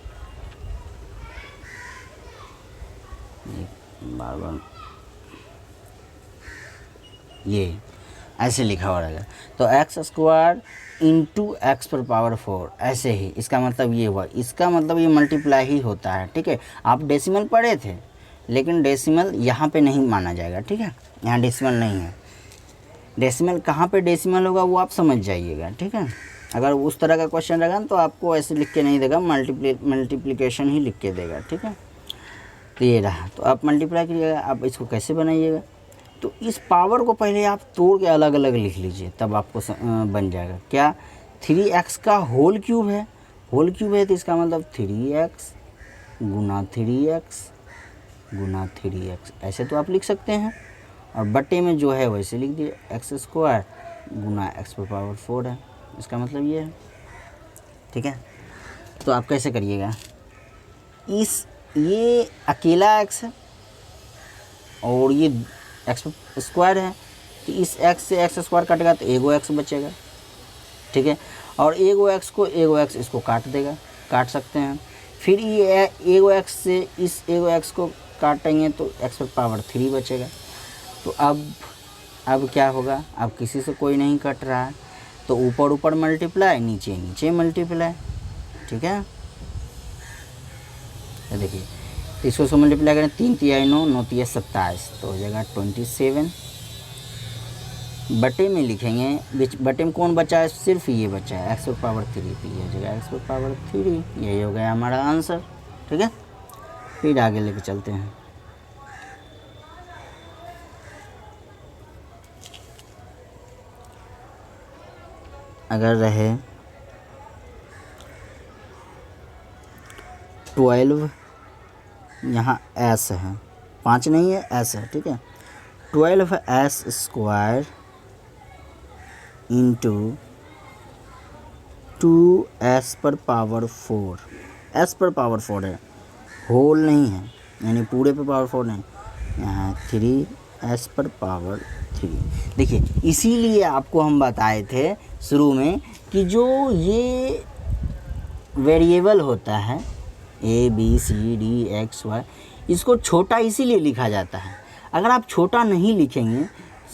बार बार ये ऐसे लिखा हुआ रहेगा। तो एक्स स्क्वायर इंटू एक्स पर पावर 4 ऐसे ही, इसका मतलब ये हुआ, इसका मतलब ये मल्टीप्लाई ही होता है, ठीक है। आप डेसिमल पढ़े थे, लेकिन डेसिमल यहाँ पे नहीं माना जाएगा, ठीक है। यहाँ डेसिमल नहीं है। डेसिमल कहाँ पे डेसिमल होगा वो आप समझ जाइएगा, ठीक है। अगर उस तरह का क्वेश्चन रहेगा तो आपको ऐसे लिख के नहीं देगा, मल्टीप्लिकेशन ही लिख के देगा, ठीक है। तो ये रहा, तो आप मल्टीप्लाई करिएगा। आप इसको कैसे बनाइएगा, तो इस पावर को पहले आप तोड़ के अलग अलग लिख लीजिए, तब आपको बन जाएगा। क्या, 3x का होल क्यूब है, होल क्यूब है तो इसका मतलब 3x गुना 3x गुना 3x, ऐसे तो आप लिख सकते हैं। और बटे में जो है वैसे लिख दिए, एक्स स्क्वायर गुना x पर पावर 4 है, इसका मतलब ये है, ठीक है। तो आप कैसे करिएगा, ये अकेला x है और ये एक्स स्क्वायर है, तो इस x से एक्स स्क्वायर कटेगा तो एगो x बचेगा, ठीक है। और एगो x इसको काट देगा, काट सकते हैं। फिर ये एगो x से इस एगो x को काटेंगे तो x पर पावर 3 बचेगा। तो अब क्या होगा, अब किसी से कोई नहीं कट रहा है, तो ऊपर ऊपर मल्टीप्लाई, नीचे नीचे मल्टीप्लाई, ठीक है। तो देखिए, तो इसको से मल्टीप्लाई करें, 3 तिया 9, 9 तिया 27, तो हो जाएगा 27। बटे में लिखेंगे, बटे में कौन बचा है, सिर्फ ये बचा है एक्स पर पावर 3, तो ये हो जाएगा एक्स पर पावर 3, यही हो गया हमारा आंसर, ठीक है। फिर आगे लेके चलते हैं। अगर रहे 12, यहाँ एस है, 5 नहीं है, एस है, ठीक है। 12s स्क्वायर इंटू 2s पर पावर 4, s पर पावर 4 है, होल नहीं है, यानी पूरे पे पावर 4 नहीं, यहाँ 3s पर पावर 3। देखिए, इसीलिए आपको हम बताए थे शुरू में कि जो ये वेरिएबल होता है ABCDXY, इसको छोटा इसीलिए लिखा जाता है। अगर आप छोटा नहीं लिखेंगे,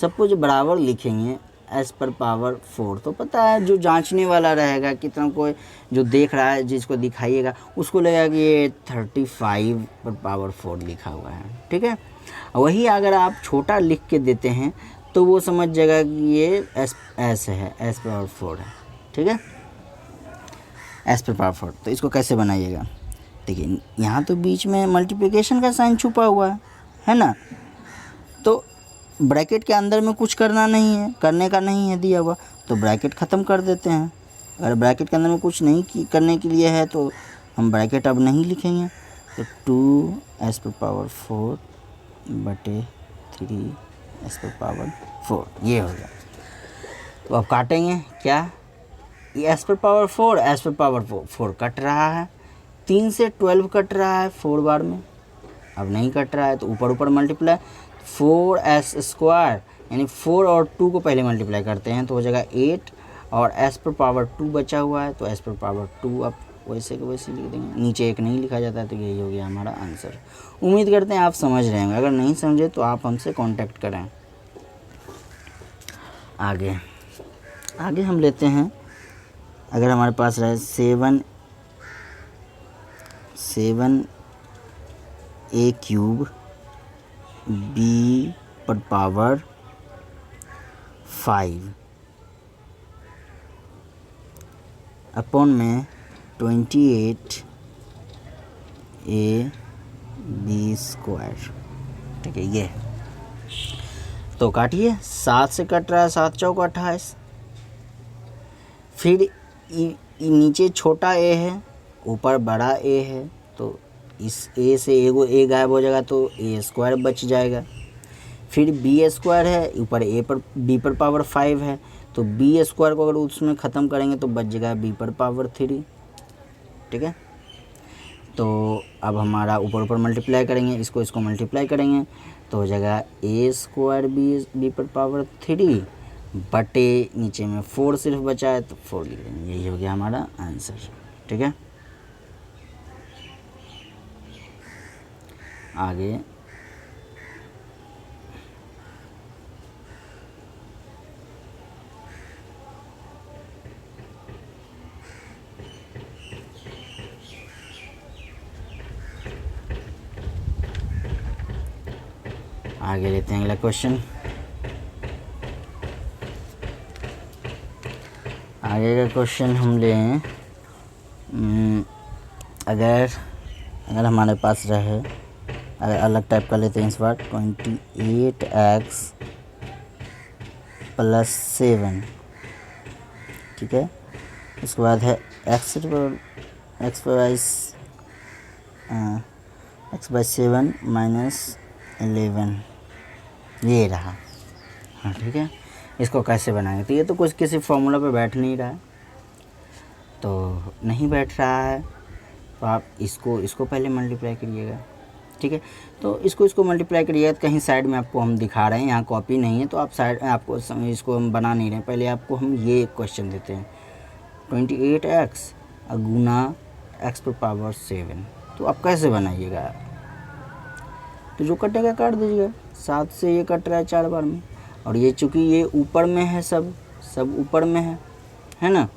सब कुछ बराबर लिखेंगे, s पर पावर 4, तो पता है जो जांचने वाला रहेगा, कितना कोई जो देख रहा है, जिसको दिखाइएगा उसको लगेगा कि ये 35 पर पावर 4 लिखा हुआ है, ठीक है। वही अगर आप छोटा लिख के देते हैं तो वो समझ जाएगा कि ये s है, s पर पावर 4 है, ठीक है, s पर पावर 4। तो इसको कैसे बनाइएगा, देखिए यहाँ तो बीच में मल्टीप्लिकेशन का साइन छुपा हुआ है ना, तो ब्रैकेट के अंदर में कुछ करना नहीं है, करने का नहीं है दिया हुआ, तो ब्रैकेट ख़त्म कर देते हैं, अगर ब्रैकेट के अंदर में कुछ नहीं करने के लिए है तो हम ब्रैकेट अब नहीं लिखेंगे। तो 2s⁻4/3 ये हो गया। तो अब काटेंगे क्या, ये s⁻4 कट रहा है, 3 से 12 कट रहा है 4 बार में, अब नहीं कट रहा है तो ऊपर ऊपर मल्टीप्लाई 4s² यानी 4 और 2 को पहले मल्टीप्लाई करते हैं तो हो जाएगा 8 और s⁻2 बचा हुआ है तो s⁻2 अब वैसे के वैसे लिख देंगे, नीचे एक नहीं लिखा जाता है तो यही हो गया हमारा आंसर। उम्मीद करते हैं आप समझ रहे होंगे, अगर नहीं समझे तो आप हमसे कांटेक्ट करें। आगे हम लेते हैं, अगर हमारे पास रहे 7a³ b⁻5 अपॉन में 28ab², ठीक है। ये तो काटिए, 7 से कट रहा है, 7 चौक 28, फिर नीचे छोटा a है ऊपर बड़ा a है तो इस a से a गायब हो जाएगा तो a² बच जाएगा। फिर b² है ऊपर b⁻5 है तो b² को अगर उसमें ख़त्म करेंगे तो बच जाएगा b⁻3, ठीक है। तो अब हमारा ऊपर मल्टीप्लाई करेंगे, इसको मल्टीप्लाई करेंगे तो हो जाएगा a² b⁻3 बटे नीचे में 4 सिर्फ बचा है तो 4 लिख देंगे, यही हो गया हमारा आंसर, ठीक है। आगे लेते हैं अगला क्वेश्चन। आगे का क्वेश्चन हम लें, अगर हमारे पास रहे, अगर अलग टाइप का लेते हैं इस बार 28x + 7, ठीक है। उसके बाद है x/7 - 11, ये रहा, हाँ ठीक है। इसको कैसे बनाएंगे, तो ये तो कुछ किसी फॉर्मूला पे बैठ नहीं रहा है, तो नहीं बैठ रहा है तो आप इसको पहले मल्टीप्लाई करिएगा, ठीक है। तो इसको मल्टीप्लाई करिएगा, तो कहीं साइड में आपको हम दिखा रहे हैं, यहाँ कॉपी नहीं है तो आप साइड आपको इसको हम बना नहीं रहे हैं, पहले आपको हम ये क्वेश्चन देते हैं 28x गुना x⁻7, तो आप कैसे बनाइएगा, तो जो कटेगा काट दीजिएगा। 7 से ये कट रहा है 4 बार में, और ये चूँकि ये ऊपर में है, सब ऊपर में है ना,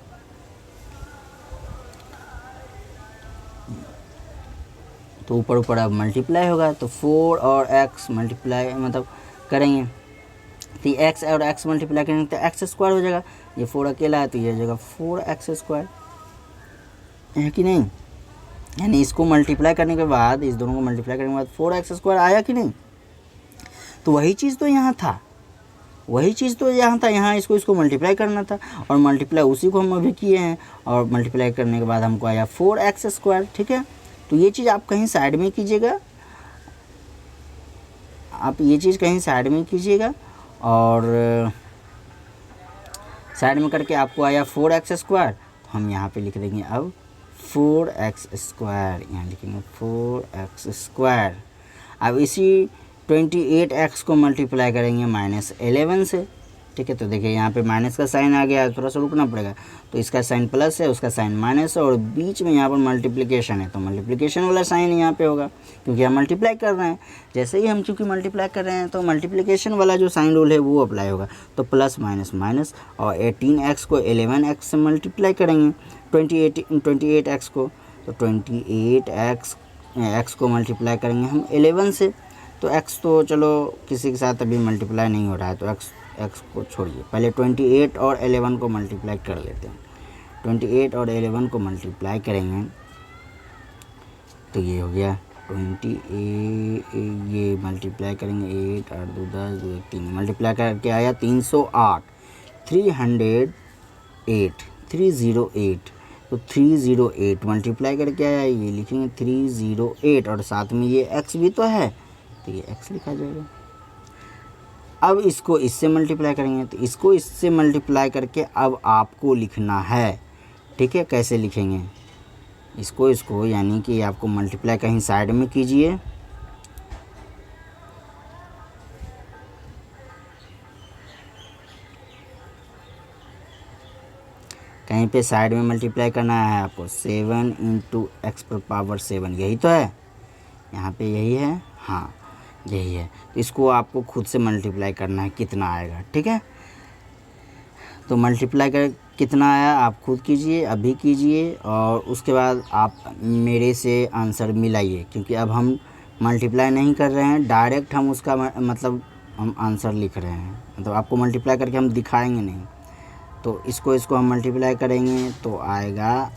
तो ऊपर अब मल्टीप्लाई होगा तो 4 और x मल्टीप्लाई मतलब करेंगे तो x और x मल्टीप्लाई करेंगे तो x² हो जाएगा, ये 4 अकेला है तो ये हो जाएगा 4x², है कि नहीं। यानी इसको मल्टीप्लाई करने के बाद, इस दोनों को मल्टीप्लाई करने के बाद 4x² आया कि नहीं, तो वही चीज़ तो यहाँ था, यहाँ इसको मल्टीप्लाई करना था, और मल्टीप्लाई उसी को हम अभी किए हैं, और मल्टीप्लाई करने के बाद हमको आया 4x², ठीक है। तो ये चीज़ आप कहीं साइड में कीजिएगा, और साइड में करके आपको आया 4x², हम यहाँ पे लिख देंगे अब 4x², यहाँ लिखेंगे 4x²। अब इसी 28x को मल्टीप्लाई करेंगे -11 से, ठीक है। तो देखिए यहाँ पे माइनस का साइन आ गया, थोड़ा सा रुकना पड़ेगा, तो इसका साइन प्लस है, उसका साइन माइनस है, और बीच में यहाँ पर मल्टीप्लिकेशन है तो मल्टीप्लिकेशन वाला साइन यहाँ पे होगा, क्योंकि हम मल्टीप्लाई कर रहे हैं। जैसे ही हम चूँकि मल्टीप्लाई कर रहे हैं तो मल्टीप्लिकेशन वाला जो साइन रूल है वो अप्लाई होगा, तो प्लस माइनस माइनस, और 18x को 11x से मल्टीप्लाई करेंगे, 28x को, तो 28x को मल्टीप्लाई करेंगे हम 11 से, तो x तो चलो किसी के साथ अभी मल्टीप्लाई नहीं हो रहा है तो x को छोड़िए, पहले 28 और 11 को मल्टीप्लाई कर लेते हैं। 28 और 11 को मल्टीप्लाई करेंगे तो ये हो गया 28, ये मल्टीप्लाई करेंगे 8 8 2 10 2 1 3, मल्टीप्लाई करके आया 308, 308, तो 308 मल्टीप्लाई करके आया, ये लिखेंगे 308 और साथ में ये x भी तो है तो ये x लिखा जाएगा। अब इसको इससे मल्टीप्लाई करेंगे, तो इसको इससे मल्टीप्लाई करके अब आपको लिखना है, ठीक है। कैसे लिखेंगे इसको यानी कि आपको मल्टीप्लाई कहीं साइड में कीजिए, कहीं पे साइड में मल्टीप्लाई करना है आपको। 7 इंटू एक्स पर पावर 7, यही तो है, यहाँ पे यही है, हाँ यही है। तो इसको आपको खुद से मल्टीप्लाई करना है, कितना आएगा, ठीक है। तो मल्टीप्लाई कर कितना आया आप खुद कीजिए, अभी कीजिए, और उसके बाद आप मेरे से आंसर मिलाइए, क्योंकि अब हम मल्टीप्लाई नहीं कर रहे हैं, डायरेक्ट हम उसका मतलब हम आंसर लिख रहे हैं, मतलब आपको मल्टीप्लाई करके हम दिखाएंगे नहीं। तो इसको हम मल्टीप्लाई करेंगे तो आएगा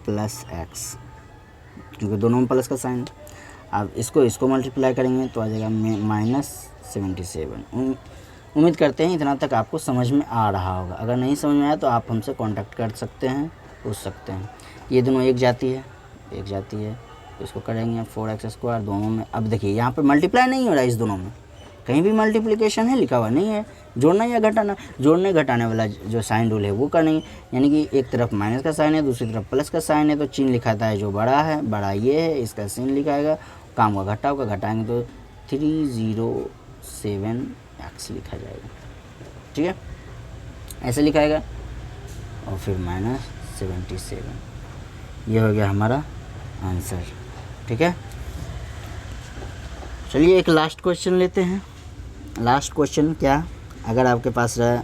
प्लस एक्स, क्योंकि दोनों में प्लस का साइन। अब इसको मल्टीप्लाई करेंगे तो आ जाएगा -77। उम्मीद करते हैं इतना तक आपको समझ में आ रहा होगा। अगर नहीं समझ में आया तो आप हमसे कांटेक्ट कर सकते हैं, पूछ सकते हैं। ये दोनों एक जाती है तो इसको करेंगे 4x², दोनों में। अब देखिए यहाँ पर मल्टीप्लाई नहीं हो रहा है, इस दोनों में कहीं भी मल्टीप्लिकेशन है लिखा हुआ नहीं है, जोड़ना या घटाना, जोड़ने घटाने वाला जो साइन रूल है वो करेंगे, यानी कि एक तरफ माइनस का साइन है, दूसरी तरफ प्लस का साइन है, तो चिन्ह लिखाता है जो बड़ा है, बड़ा ये है, इसका चिन्ह लिखाएगा, काम का घटा होगा, घटाएंगे तो 307x लिखा जाएगा, ठीक है, ऐसे लिखाएगा, और फिर -77, ये हो गया हमारा आंसर, ठीक है। चलिए एक लास्ट क्वेश्चन लेते हैं। लास्ट क्वेश्चन क्या, अगर आपके पास रहा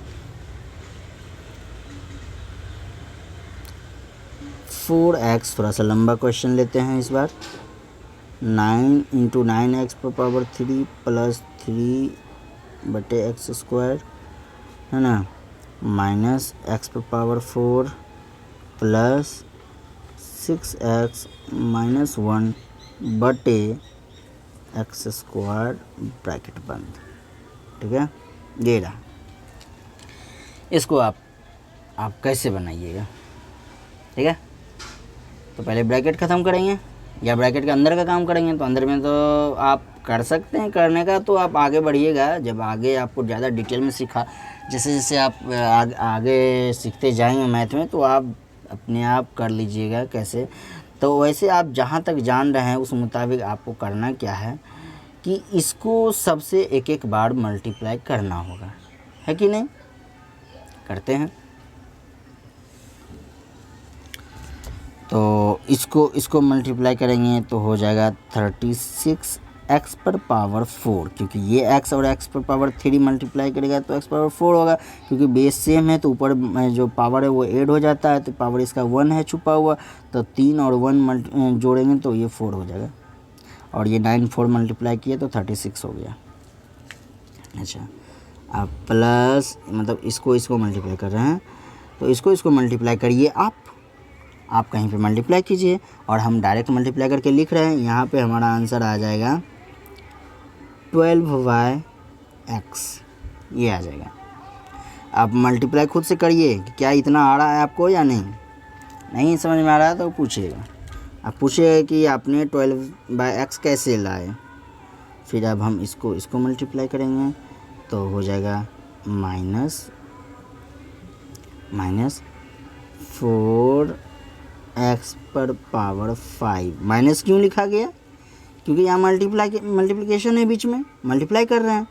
4x, थोड़ा सा लंबा क्वेश्चन लेते हैं इस बार। 9 इंटू 9x पर पावर 3 प्लस 3/x² है ना, माइनस x पर power 4 plus 6x minus 1/x² bracket बंद, ठीक है। ये रहा, इसको आप कैसे बनाइएगा, ठीक है। तो पहले ब्रैकेट ख़त्म करेंगे या ब्रैकेट के अंदर का काम करेंगे, तो अंदर में तो आप कर सकते हैं करने का, तो आप आगे बढ़िएगा, जब आगे आपको ज़्यादा डिटेल में सीखा, जैसे जैसे आप आगे सीखते जाएंगे मैथ में, तो आप अपने आप कर लीजिएगा कैसे। तो वैसे आप जहाँ तक जान रहे हैं उस मुताबिक आपको करना क्या है कि इसको सबसे एक एक बार मल्टीप्लाई करना होगा, है कि नहीं, करते हैं। तो इसको मल्टीप्लाई करेंगे तो हो जाएगा 36x पर पावर 4, क्योंकि ये x और x पर पावर 3 मल्टीप्लाई करेगा तो x पावर 4 होगा, क्योंकि बेस सेम है तो ऊपर जो पावर है वो ऐड हो जाता है, तो पावर इसका 1 है छुपा हुआ, तो 3 और 1 जोड़ेंगे तो ये 4 हो जाएगा, और ये 9 4 मल्टीप्लाई किए तो 36 हो गया। अच्छा, अब प्लस मतलब इसको मल्टीप्लाई कर रहे हैं, तो इसको मल्टीप्लाई करिए आप कहीं पे मल्टीप्लाई कीजिए, और हम डायरेक्ट मल्टीप्लाई करके लिख रहे हैं। यहाँ पे हमारा आंसर आ जाएगा 12y(x), ये आ जाएगा। आप मल्टीप्लाई खुद से करिए कि क्या इतना आ रहा है आपको या नहीं समझ में आ रहा है तो पूछिएगा, आप पूछिएगा कि आपने 12x कैसे लाए। फिर अब हम इसको मल्टीप्लाई करेंगे तो हो जाएगा -4x पर पावर 5। माइनस क्यों लिखा गया, क्योंकि यहाँ मल्टीप्लिकेशन है, बीच में मल्टीप्लाई कर रहे हैं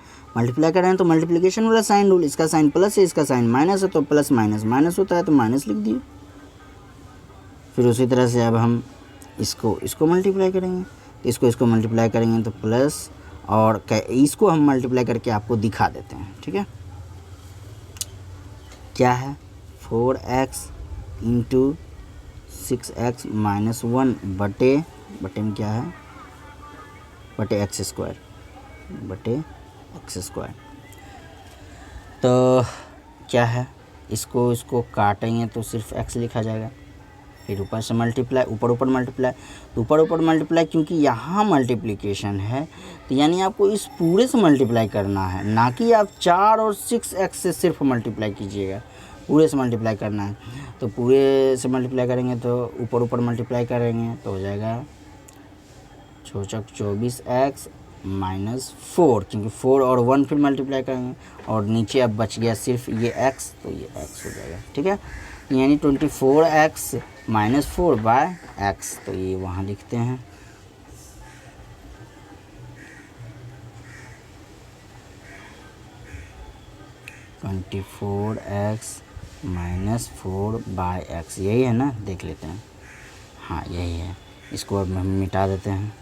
तो मल्टीप्लिकेशन वाला साइन रूल, इसका साइन प्लस है, इसका साइन माइनस है, तो प्लस माइनस होता है, तो माइनस लिख दिए। फिर उसी तरह से अब हम इसको मल्टीप्लाई करेंगे, इसको मल्टीप्लाई करेंगे तो प्लस, और इसको हम मल्टीप्लाई करके आपको दिखा देते हैं, ठीक है। क्या है 4x इंटू 6x माइनस 1 बटे में क्या है बटे x²। तो क्या है, इसको काटेंगे तो सिर्फ x लिखा जाएगा, फिर ऊपर से मल्टीप्लाई, ऊपर मल्टीप्लाई, क्योंकि यहाँ मल्टीप्लिकेशन है तो यानी आपको इस पूरे से मल्टीप्लाई करना है, ना कि आप 4 और 6x से सिर्फ मल्टीप्लाई कीजिएगा। पूरे से मल्टीप्लाई करना है, तो पूरे से मल्टीप्लाई करेंगे तो ऊपर ऊपर मल्टीप्लाई करेंगे तो हो जाएगा 24x -4, क्योंकि 4 और 1 फिर मल्टीप्लाई करेंगे, और नीचे अब बच गया सिर्फ ये x, तो ये x हो जाएगा। ठीक है, यानी 24x -4/x, तो ये वहाँ लिखते हैं। (24x -4/x) यही है ना, देख लेते हैं। हाँ यही है, इसको अब हम मिटा देते हैं,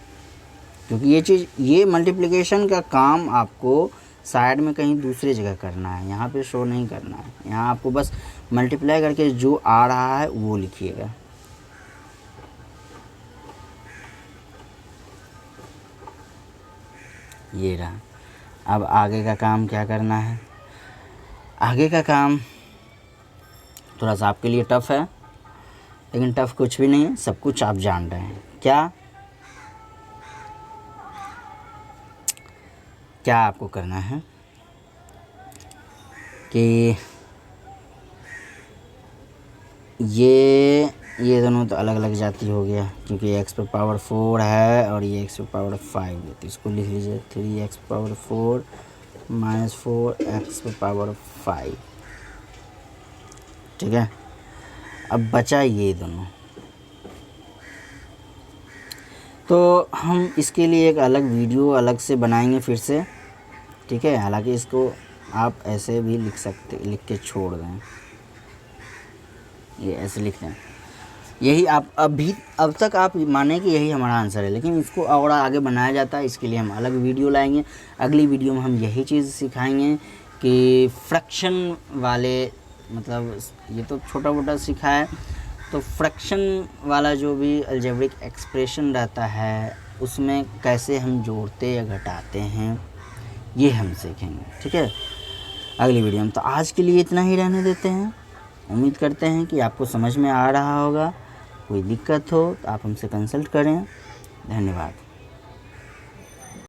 क्योंकि ये चीज़, ये मल्टीप्लिकेशन का काम आपको साइड में कहीं दूसरी जगह करना है, यहाँ पे शो नहीं करना है। यहाँ आपको बस मल्टीप्लाई करके जो आ रहा है वो लिखिएगा। ये रहा। अब आगे का काम क्या करना है? आगे का काम थोड़ा सा आपके लिए टफ़ है, लेकिन टफ़ कुछ भी नहीं है, सब कुछ आप जान रहे हैं। क्या क्या आपको करना है कि ये दोनों तो अलग अलग जाति हो गया, क्योंकि x⁴ है और ये x⁴ 5 है, तो इसको लिख लीजिए 3x⁴ -4 x⁴ 5। ठीक है, अब बचा ये दोनों, तो हम इसके लिए एक अलग वीडियो अलग से बनाएंगे फिर से। ठीक है, हालांकि इसको आप ऐसे भी लिख सकते, लिख के छोड़ दें, ये ऐसे लिख दें। यही आप अब तक आप माने कि यही हमारा आंसर है, लेकिन इसको और आगे बनाया जाता है, इसके लिए हम अलग वीडियो लाएंगे। अगली वीडियो में हम यही चीज़ सिखाएंगे कि फ्रैक्शन वाले, मतलब ये तो छोटा मोटा सीखा है, तो फ्रैक्शन वाला जो भी अलजेब्रिक एक्सप्रेशन रहता है उसमें कैसे हम जोड़ते या घटाते हैं, ये हम सीखेंगे। ठीक है, अगली वीडियो में। तो आज के लिए इतना ही रहने देते हैं। उम्मीद करते हैं कि आपको समझ में आ रहा होगा। कोई दिक्कत हो तो आप हमसे कंसल्ट करें। धन्यवाद।